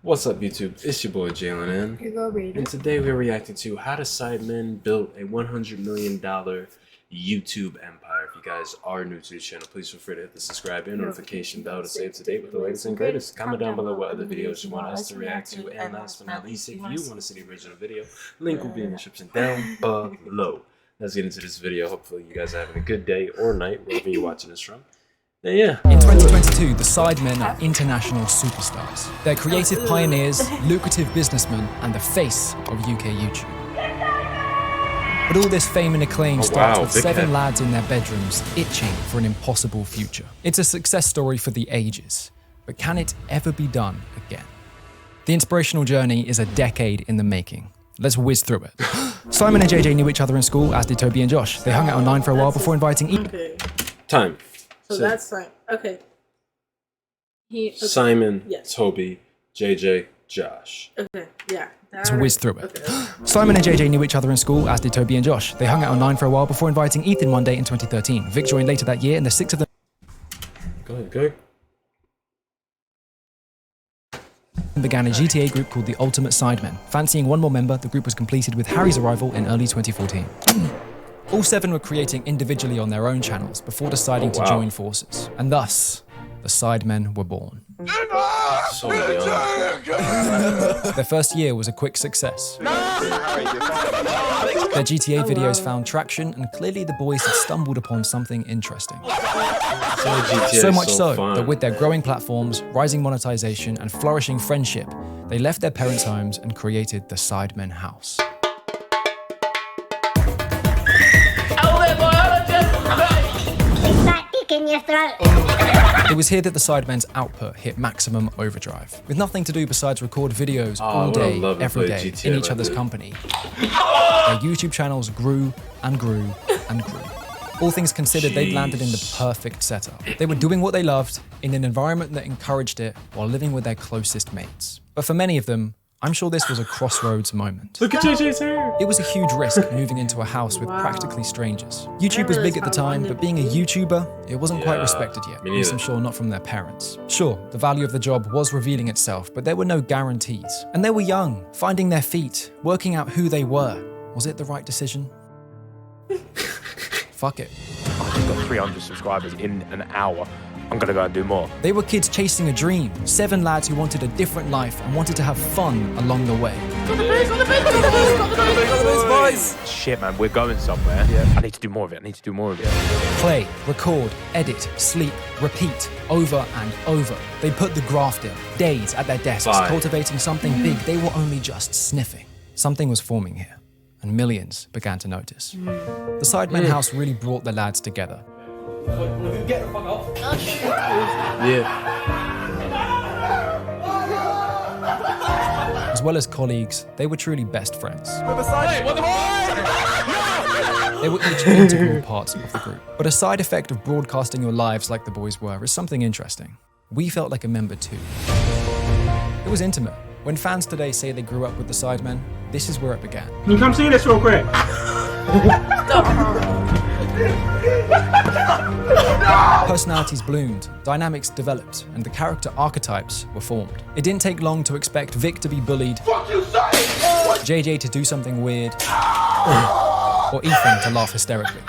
What's up, YouTube? It's your boy Jalen, and today we're reacting to how the Sidemen built a $100 million YouTube empire. If you guys are new to the channel, please feel free to hit the subscribe and notification bell to stay up to date with the latest and greatest. Comment down below what other videos you want us to react to, and last but not least, if you want to see the original video, link will be in the description down below. Let's get into this video. Hopefully you guys are having a good day or night, wherever you're watching this from. Yeah. In 2022, the Sidemen are international superstars. They're creative pioneers, lucrative businessmen, and the face of UK YouTube. But all this fame and acclaim starts with 7 lads in their bedrooms itching for an impossible future. It's a success story for the ages, but can it ever be done again? The inspirational journey is a decade in the making. Let's whiz through it. Simon and JJ knew each other in school, as did Toby and Josh. They hung out online for a while before inviting Time. So that's fine. Okay. Simon, Toby, JJ, Josh. Okay, yeah. Let's whiz through it. Okay. Simon and JJ knew each other in school, as did Toby and Josh. They hung out online for a while before inviting Ethan one day in 2013. Vic joined later that year, and the 6 of them began a GTA group called the Ultimate Sidemen. Fancying one more member, the group was completed with Harry's arrival in early 2014. All 7 were creating individually on their own channels before deciding to join forces. And thus, the Sidemen were born. So young. Their first year was a quick success. Their GTA videos found traction, and clearly the boys had stumbled upon something interesting. So much so that with their growing platforms, rising monetization, and flourishing friendship, they left their parents' homes and created the Sidemen house. It was here that the Sidemen's output hit maximum overdrive. With nothing to do besides record videos all day, every day, in each other's company, their YouTube channels grew and grew and grew. All things considered, they'd landed in the perfect setup. They were doing what they loved, in an environment that encouraged it, while living with their closest mates. But for many of them, I'm sure this was a crossroads moment. Look at JJ's hair! It was a huge risk moving into a house with practically strangers. YouTube was big at the time, but being a YouTuber, it wasn't quite respected yet. At least I'm sure not from their parents. Sure, the value of the job was revealing itself, but there were no guarantees. And they were young, finding their feet, working out who they were. Was it the right decision? Fuck it. I've got 300 subscribers in an hour. I'm gonna go and do more. They were kids chasing a dream. 7 lads who wanted a different life and wanted to have fun along the way. Shit, man, we're going somewhere. I need to do more of it. Play, record, edit, sleep, repeat, over and over. They put the graft in, days at their desks, cultivating something big they were only just sniffing. Something was forming here, and millions began to notice. The Sidemen house really brought the lads together. Get the fuck off. As well as colleagues, they were truly best friends. They were each integral parts of the group. But a side effect of broadcasting your lives like the boys were is something interesting. We felt like a member too. It was intimate. When fans today say they grew up with the Sidemen, this is where it began. Can you come see this real quick? Personalities bloomed, dynamics developed, and the character archetypes were formed. It didn't take long to expect Vic to be bullied, JJ to do something weird, or Ethan to laugh hysterically.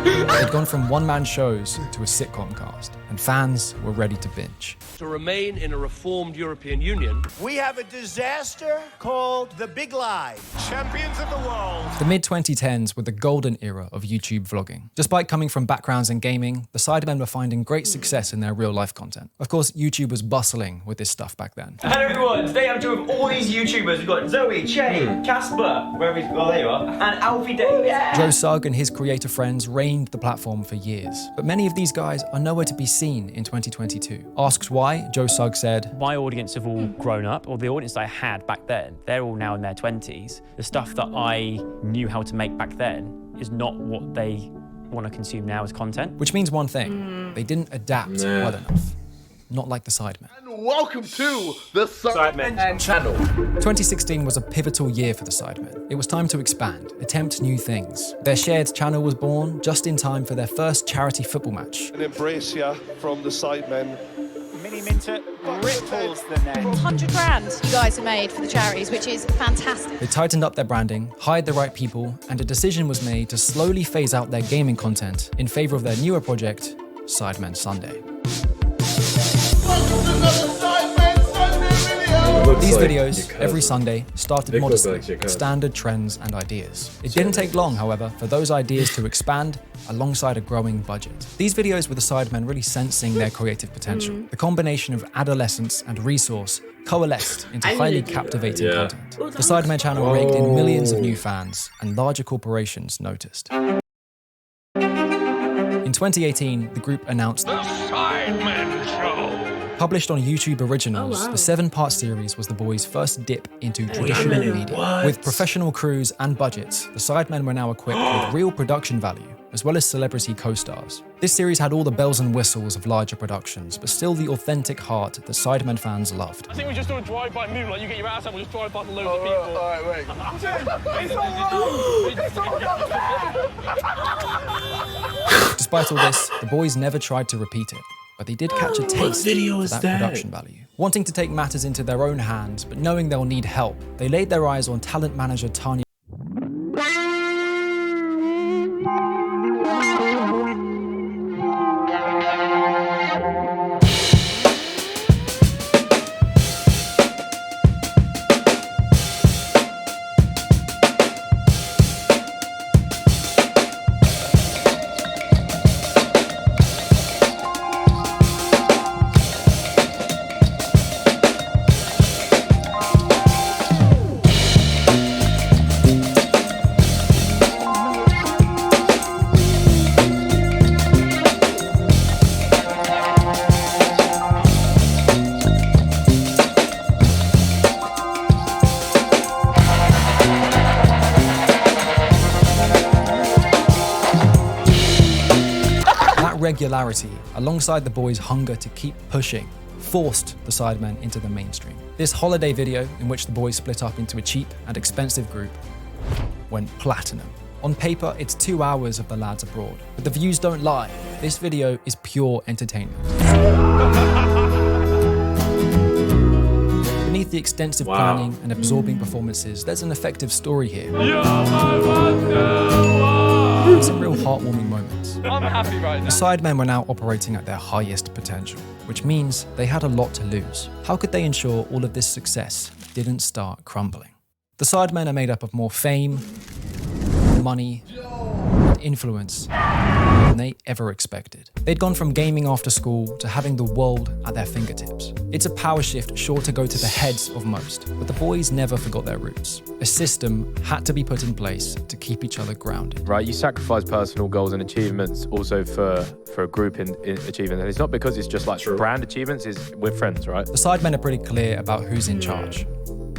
They'd gone from one-man shows to a sitcom cast, and fans were ready to binge. To remain in a reformed European Union, we have a disaster called the Big Lie. Champions of the world. The mid-2010s were the golden era of YouTube vlogging. Despite coming from backgrounds in gaming, the Sidemen were finding great success in their real-life content. Of course, YouTube was bustling with this stuff back then. Hello everyone, today I'm joined with all these YouTubers. We've got Zoe, Che, Casper, wherever he's, well there you are, and Alfie Davis. Joe Sugg and his creator friends reigned the platform for years. But many of these guys are nowhere to be seen in 2022. Asked why, Joe Sugg said, "My audience have all grown up, or the audience I had back then, they're all now in their 20s. The stuff that I knew how to make back then is not what they want to consume now as content." Which means one thing, they didn't adapt well enough. Not like the Sidemen. And welcome to the Sidemen channel. 2016 was a pivotal year for the Sidemen. It was time to expand, attempt new things. Their shared channel was born just in time for their first charity football match. An embrace here from the Sidemen. Mini Minter ripples the net. 100 grand you guys have made for the charities, which is fantastic. They tightened up their branding, hired the right people, and a decision was made to slowly phase out their gaming content in favor of their newer project, Sidemen Sunday. These videos, every Sunday, started modestly, with standard trends and ideas. It didn't take long, however, for those ideas to expand alongside a growing budget. These videos were the Sidemen really sensing their creative potential. The combination of adolescence and resource coalesced into highly captivating content. The Sidemen channel raked in millions of new fans, and larger corporations noticed. In 2018, the group announced The Sidemen Show. Published on YouTube Originals, the 7-part series was the boys' first dip into traditional media. With professional crews and budgets, the Sidemen were now equipped with real production value, as well as celebrity co-stars. This series had all the bells and whistles of larger productions, but still the authentic heart that Sidemen fans loved. I think we just do a drive-by move, like you get your ass out, we just drive by loads of people. Alright, wait. It's all wrong! It's all wrong! Despite all this, the boys never tried to repeat it, but they did catch a taste of that production value. Wanting to take matters into their own hands, but knowing they'll need help, they laid their eyes on talent manager Tanya. Regularity, alongside the boys' hunger to keep pushing, forced the Sidemen into the mainstream. This holiday video, in which the boys split up into a cheap and expensive group, went platinum. On paper, it's 2 hours of the lads abroad, but the views don't lie. This video is pure entertainment. Beneath the extensive planning and absorbing performances, there's an effective story here. Some real heartwarming moments. I'm happy right now. The Sidemen were now operating at their highest potential, which means they had a lot to lose. How could they ensure all of this success didn't start crumbling? The Sidemen are made up of more fame, money, and influence than they ever expected. They'd gone from gaming after school to having the world at their fingertips. It's a power shift sure to go to the heads of most, but the boys never forgot their roots. A system had to be put in place to keep each other grounded. Right, you sacrifice personal goals and achievements also for a group in achievement. And it's not because it's just like brand achievements, we're friends, right? The Sidemen are pretty clear about who's in charge.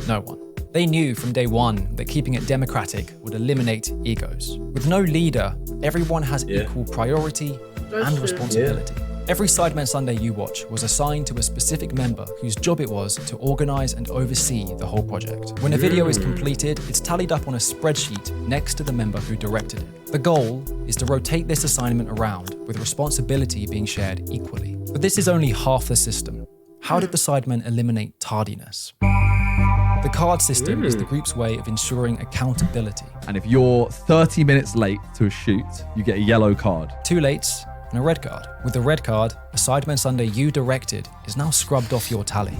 No one. They knew from day one that keeping it democratic would eliminate egos. With no leader, everyone has equal priority and responsibility. Every Sidemen Sunday you watch was assigned to a specific member whose job it was to organize and oversee the whole project. When a video is completed, it's tallied up on a spreadsheet next to the member who directed it. The goal is to rotate this assignment around, with responsibility being shared equally. But this is only half the system. How did the Sidemen eliminate tardiness? The card system is the group's way of ensuring accountability. And if you're 30 minutes late to a shoot, you get a yellow card. 2 lates and a red card. With the red card, a Sidemen Sunday you directed is now scrubbed off your tally.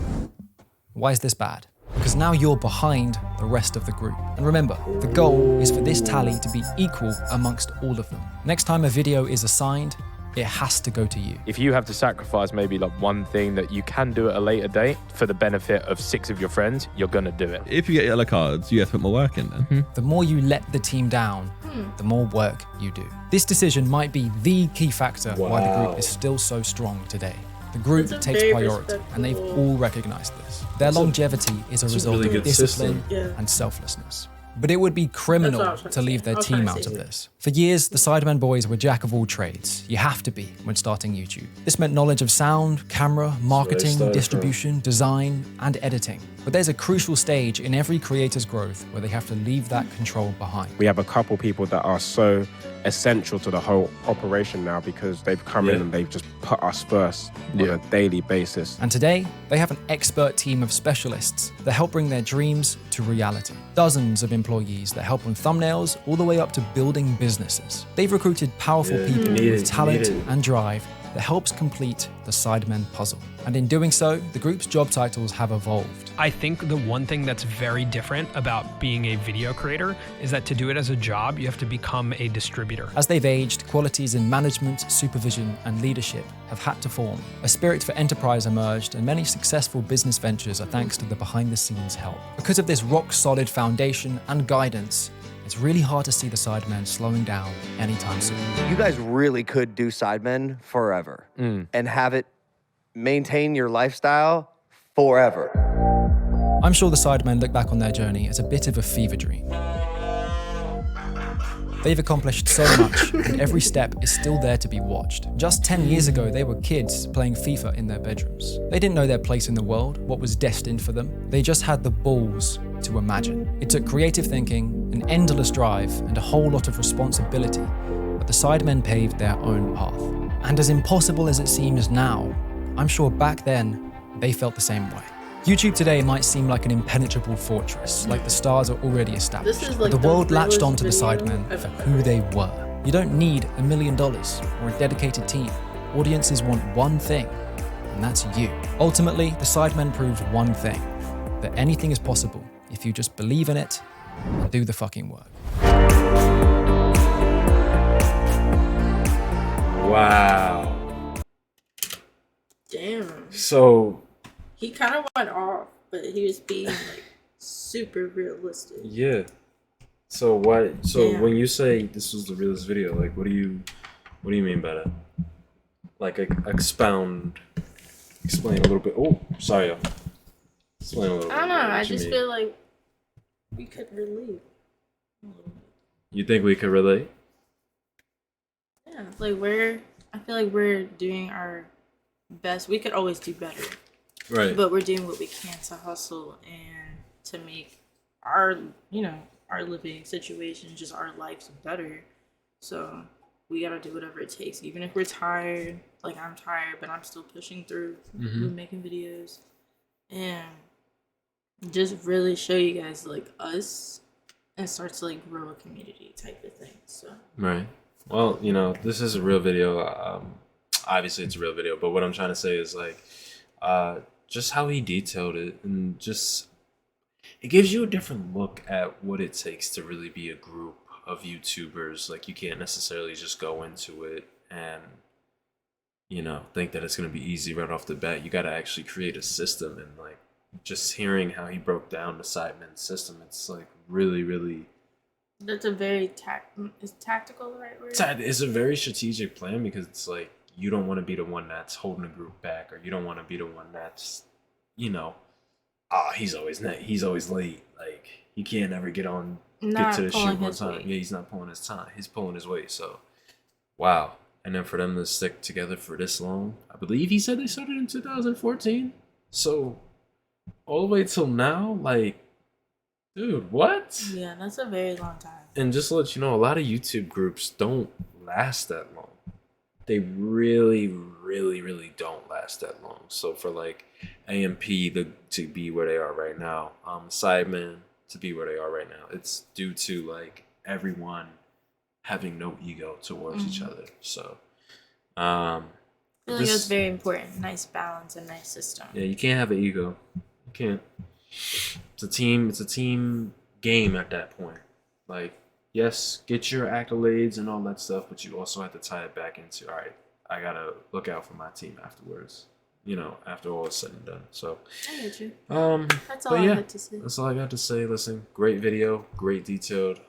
Why is this bad? Because now you're behind the rest of the group. And remember, the goal is for this tally to be equal amongst all of them. Next time a video is assigned, it has to go to you. If you have to sacrifice maybe like one thing that you can do at a later date for the benefit of 6 of your friends, you're gonna do it. If you get yellow cards, you have to put more work in then. The more you let the team down, the more work you do. This decision might be the key factor why the group is still so strong today. The group takes priority, and they've all recognized this. Their longevity is a result of discipline and selflessness. But it would be criminal to leave their team out of this. For years, the Sidemen boys were jack of all trades. You have to be when starting YouTube. This meant knowledge of sound, camera, marketing, distribution, design, and editing. But there's a crucial stage in every creator's growth where they have to leave that control behind. We have a couple people that are so essential to the whole operation now because they've come in and they've just put us first on a daily basis. And today, they have an expert team of specialists that help bring their dreams to reality. Dozens of employees that help on thumbnails all the way up to building businesses. They've recruited powerful people with talent and drive that helps complete the Sidemen puzzle. And in doing so, the group's job titles have evolved. I think the one thing that's very different about being a video creator is that to do it as a job, you have to become a distributor. As they've aged, qualities in management, supervision, and leadership have had to form. A spirit for enterprise emerged, and many successful business ventures are thanks to the behind-the-scenes help. Because of this rock-solid foundation and guidance, it's really hard to see the Sidemen slowing down anytime soon. You guys really could do Sidemen forever and have it maintain your lifestyle forever. I'm sure the Sidemen look back on their journey as a bit of a fever dream. They've accomplished so much, and every step is still there to be watched. Just 10 years ago, they were kids playing FIFA in their bedrooms. They didn't know their place in the world, what was destined for them. They just had the balls to imagine. It took creative thinking, an endless drive, and a whole lot of responsibility, but the Sidemen paved their own path. And as impossible as it seems now, I'm sure back then, they felt the same way. YouTube today might seem like an impenetrable fortress, like the stars are already established. But the world latched onto the Sidemen for who they were. You don't need $1 million or a dedicated team. Audiences want one thing, and that's you. Ultimately, the Sidemen proved one thing, that anything is possible if you just believe in it and do the fucking work. Wow. Damn. So he kind of went off, but he was being like super realistic. Yeah. So what? So when you say this was the realest video, like what do you mean by that? Like explain a little bit. Oh, sorry, y'all. Explain a little bit. I don't know. I just feel like we could relate. You think we could relate? Yeah, like I feel like we're doing our best. We could always do better. Right. But we're doing what we can to hustle and to make our, our living situation, just our lives better. So we gotta do whatever it takes, even if we're tired. Like I'm tired, but I'm still pushing through, making videos, and just really show you guys like us, and start to like grow a community type of thing. So. Right. Well, this is a real video. Obviously, it's a real video, but what I'm trying to say is like, just how he detailed it, and just it gives you a different look at what it takes to really be a group of YouTubers. Like you can't necessarily just go into it and think that it's going to be easy right off the bat. You got to actually create a system, and like just hearing how he broke down the Sidemen system, it's like really that's a very is tactical the right word? It's a very strategic plan, because it's like you don't want to be the one that's holding the group back, or you don't want to be the one that's he's always late, like he can't ever get to the shoot on time. Yeah, he's not pulling his time, he's pulling his weight. So wow. And then for them to stick together for this long, I believe he said they started in 2014, so all the way till now, like, dude, what? Yeah, that's a very long time. And just to let you know, a lot of YouTube groups don't last that long. They really don't last that long. So for like AMP to be where they are right now, Sidemen to be where they are right now, it's due to like everyone having no ego towards each other. So I feel like that's very important. Nice balance and nice system. Yeah, you can't have an ego. You can't. It's a team game at that point. Like, yes, get your accolades and all that stuff, but you also have to tie it back into, all right, I gotta look out for my team afterwards, after all is said and done. So I get you. That's all I had to say. That's all I got to say. Listen, great video, great detailed.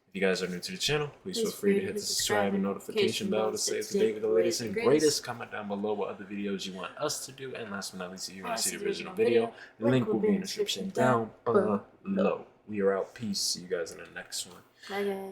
If you guys are new to the channel, please feel free to hit the subscribe and notification bell to stay up to date with the latest and greatest. Comment down below what other videos you want us to do. And last but not least, if you want to see the original video, the link will be in the description down below. We are out. Peace. See you guys in the next one. Bye, guys.